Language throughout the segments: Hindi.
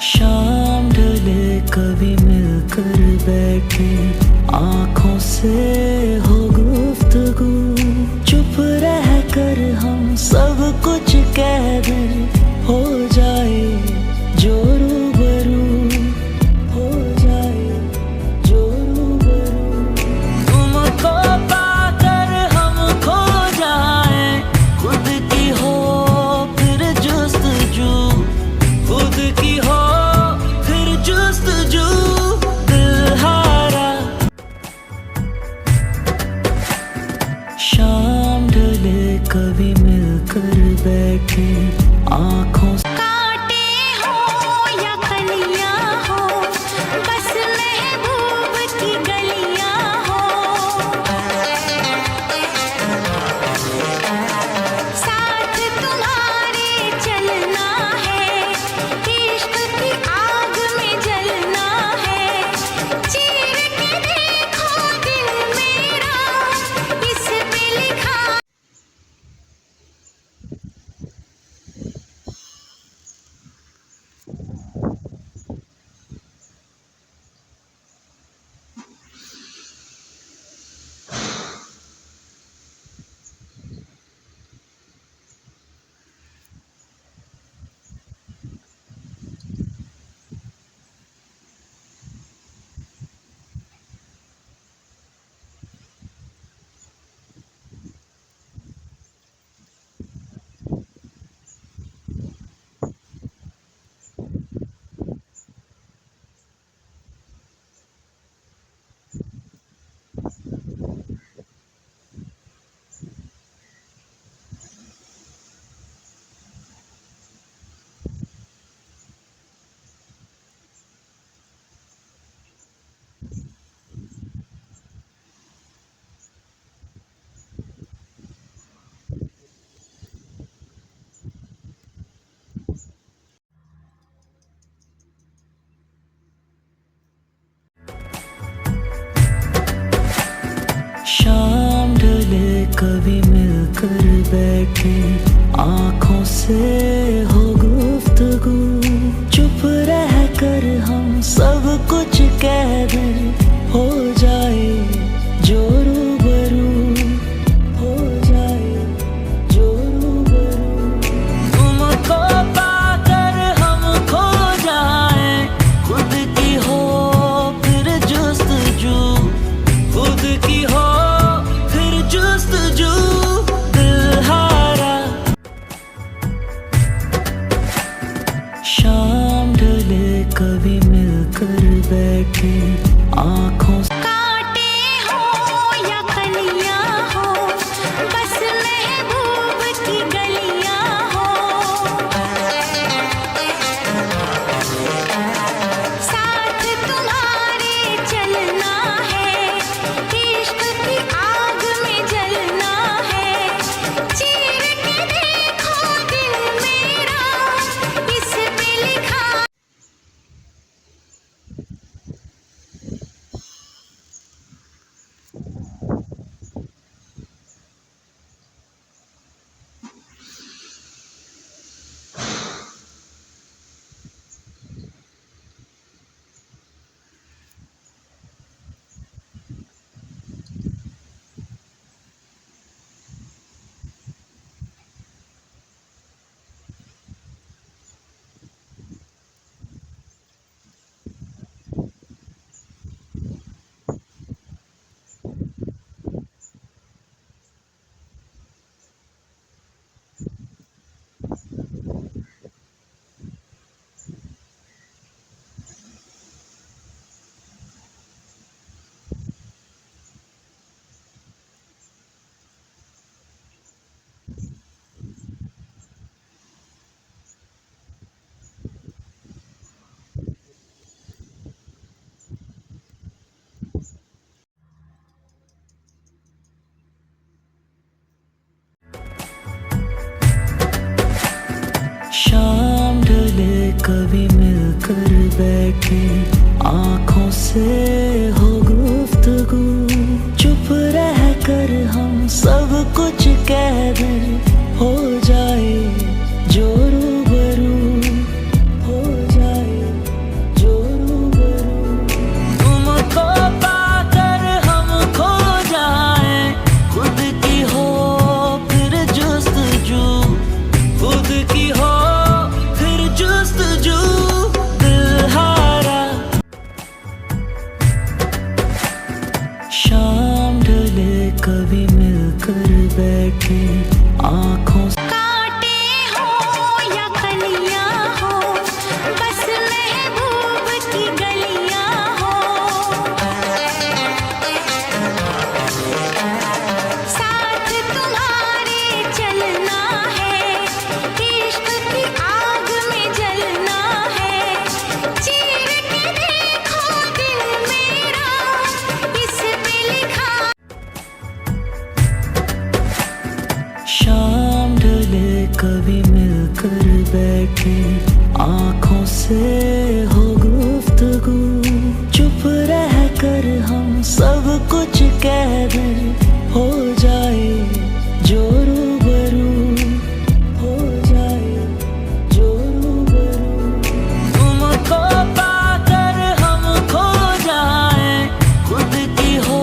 शाम ढले कभी मिलकर बैठे, आँखों से हो गुफ्तगू, चुप रह कर हम सब कुछ कह दें, हो जाए जो रूबरू, हो जाए जो रूबरू। तुमको पाकर हम खो जाए, खुद की हो फिर जुस्तजू, खुद की हो फिर जुस्तजू। दिल हारा शाम ढले कभी मिलकर बैठे, आँखों से कांटे हो या कलियां हो, बस महबूब की गलियां हो। साथ तुम्हारे चलना है, इश्क की आग में जलना है। चीर के देखो दिल मेरा, इस पे लिखा शाम ढले कभी मिलकर बैठे, आँखों से हो गुफ्तगू, चुप रह कर हम सब कुछ कह दें, हो जाए जो रूबरू, हो जाए जो रूबरू। तुमको पाकर हम खो जाए, खुद की हो फिर जुस्तजू, खुद की हो फिर जुस्तजू। दिल हारा शाम ढले कभी मिलकर बैठे, आँखों से कांटे हो या कलियां हो, बस महबूब की गलियां हो। साथ तुम्हारे चलना है, इश्क की आग में जलना है। चीर के देखो दिल मेरा, इस पे लिखा शाम ढले कभी मिलकर बैठे, आँखों से हो गुफ्तगू, चुप रह कर हम सब कुछ कह दें, हो जाए जो रूबरू, हो जाए बैठे आँखों से हो गुफ्तगू चुप रह कर हम सब कुछ कह दें हो जाए जो रूबरू हो जाए जो रूबरू तुमको पाकर हम खो जाए खुद की हो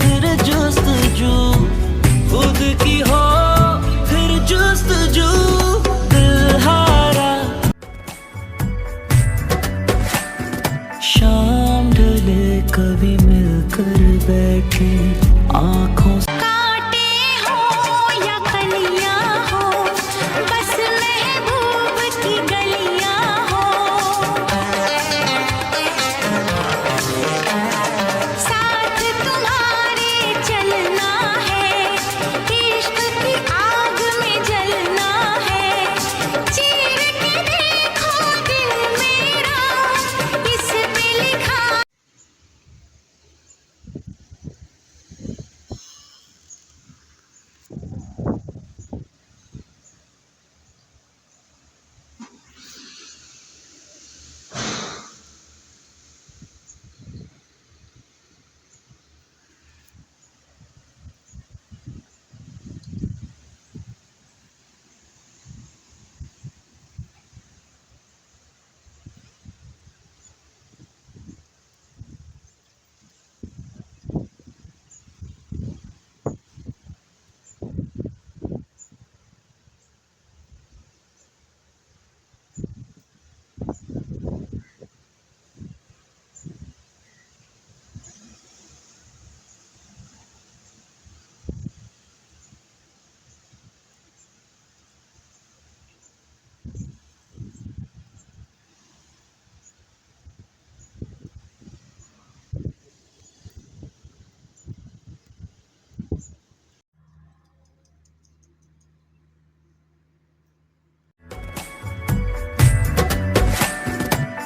फिर जुस्तजू खुद की हो फिर जुस्तजू दिलहारा शाम ढले कभी मिलकर बैठे आँखों से कांटे हो या कलियां हो बस महबूब की गलियां हो साथ तुम्हारे चलना है इश्क की आग में जलना है चीर के देखो दिल मेरा इस पे लिखा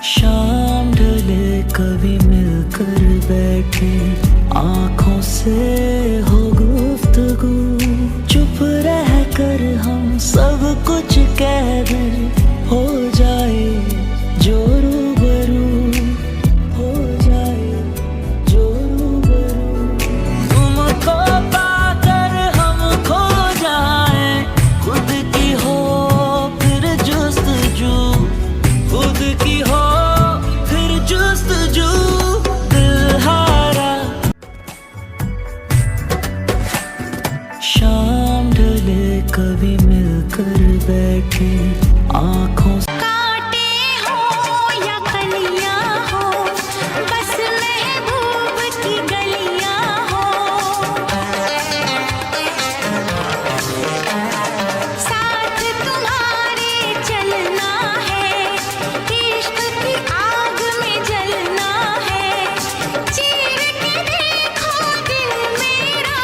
शाम ढले कभी मिलकर बैठे आँखों से हो गुफ्तगू चुप रह कर हम सब कुछ कह दें हो जाए जो रूबरू हो जाए जो रूबरू तुमको पाकर हम खो जाए खुद की हो फिर जुस्तजू खुद की हो फिर जुस्तजू दिलहारा शाम ढले कभी मिलकर बैठे आँखों से कांटे हो या कलियां हो बस महबूब की गलियां हो साथ तुम्हारे चलना है इश्क की आग में जलना है चीर के देखो दिल मेरा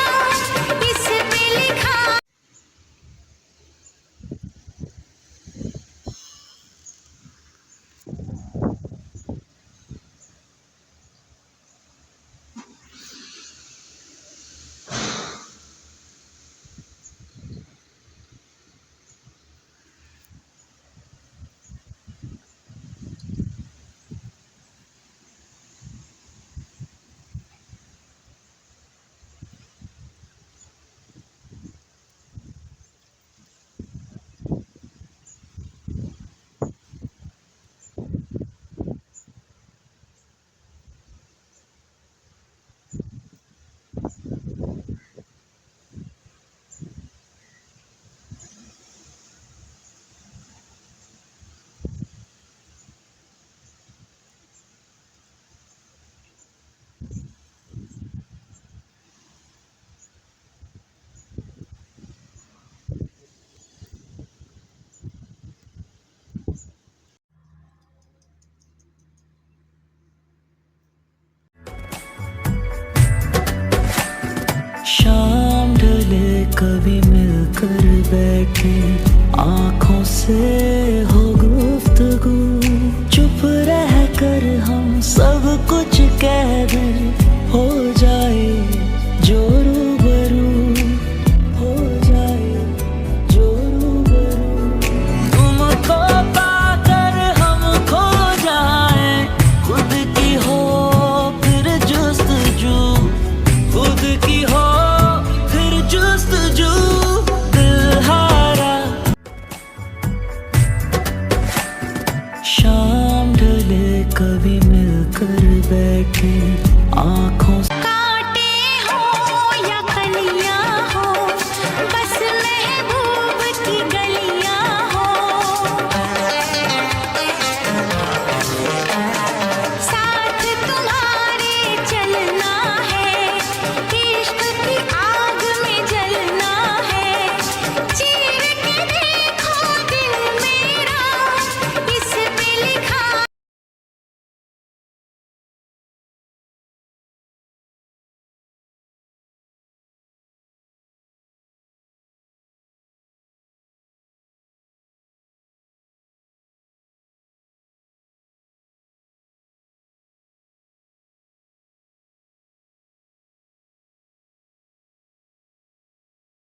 इस पे लिखा कभी मिलकर बैठे आँखों से